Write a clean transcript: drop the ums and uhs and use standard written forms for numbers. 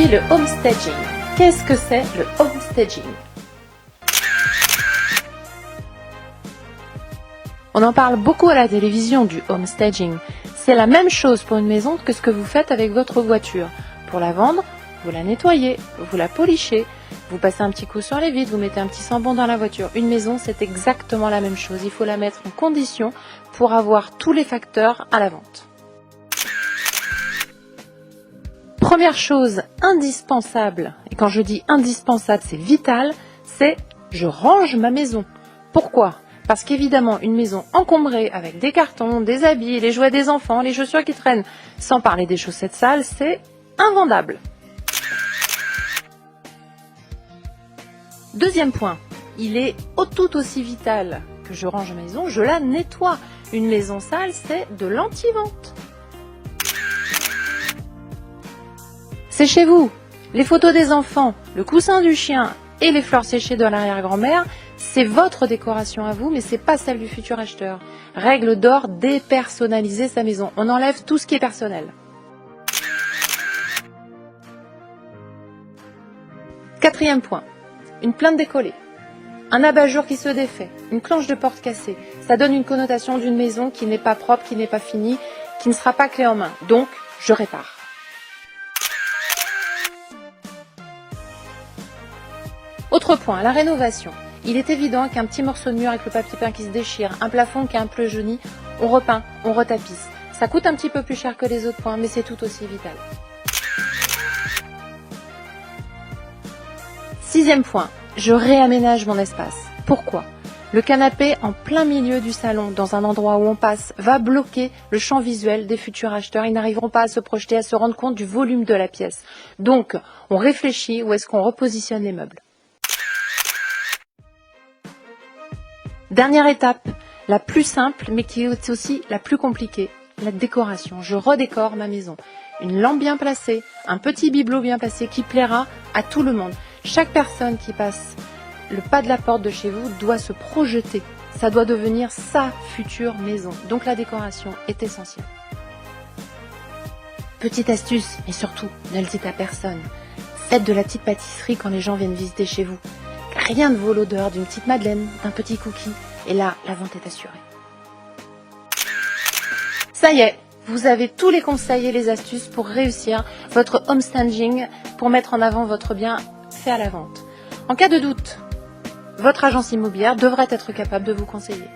le homestaging. Qu'est-ce que c'est le homestaging? On en parle beaucoup à la télévision du homestaging. C'est la même chose pour une maison que ce que vous faites avec votre voiture. Pour la vendre, vous la nettoyez, vous la polichez, vous passez un petit coup sur les vitres, vous mettez un petit sambon dans la voiture. Une maison, c'est exactement la même chose. Il faut la mettre en condition pour avoir tous les facteurs à la vente. Première chose indispensable, et quand je dis indispensable, c'est vital, c'est je range ma maison. Pourquoi ? Parce qu'évidemment, une maison encombrée avec des cartons, des habits, les jouets des enfants, les chaussures qui traînent, sans parler des chaussettes sales, c'est invendable. Deuxième point, il est tout aussi vital que je range ma maison, je la nettoie. Une maison sale, c'est de l'anti-vente. C'est chez vous. Les photos des enfants, le coussin du chien et les fleurs séchées de l'arrière-grand-mère, c'est votre décoration à vous, mais c'est pas celle du futur acheteur. Règle d'or, dépersonnaliser sa maison. On enlève tout ce qui est personnel. Quatrième point, une plainte décollée, un abat-jour qui se défait, une cloche de porte cassée. Ça donne une connotation d'une maison qui n'est pas propre, qui n'est pas finie, qui ne sera pas clé en main. Donc, je répare. Autre point, la rénovation. Il est évident qu'un petit morceau de mur avec le papier peint qui se déchire, un plafond qui est un peu jauni, on repeint, on retapisse. Ça coûte un petit peu plus cher que les autres points, mais c'est tout aussi vital. Sixième point, je réaménage mon espace. Pourquoi ? Le canapé en plein milieu du salon, dans un endroit où on passe, va bloquer le champ visuel des futurs acheteurs. Ils n'arriveront pas à se projeter, à se rendre compte du volume de la pièce. Donc, on réfléchit où est-ce qu'on repositionne les meubles. Dernière étape, la plus simple, mais qui est aussi la plus compliquée, la décoration. Je redécore ma maison. Une lampe bien placée, un petit bibelot bien placé qui plaira à tout le monde. Chaque personne qui passe le pas de la porte de chez vous doit se projeter. Ça doit devenir sa future maison. Donc la décoration est essentielle. Petite astuce, mais surtout, ne le dites à personne. Faites de la petite pâtisserie quand les gens viennent visiter chez vous. Rien ne vaut l'odeur d'une petite madeleine, d'un petit cookie. Et là, la vente est assurée. Ça y est, vous avez tous les conseils et les astuces pour réussir votre homestaging, pour mettre en avant votre bien fait à la vente. En cas de doute, votre agence immobilière devrait être capable de vous conseiller.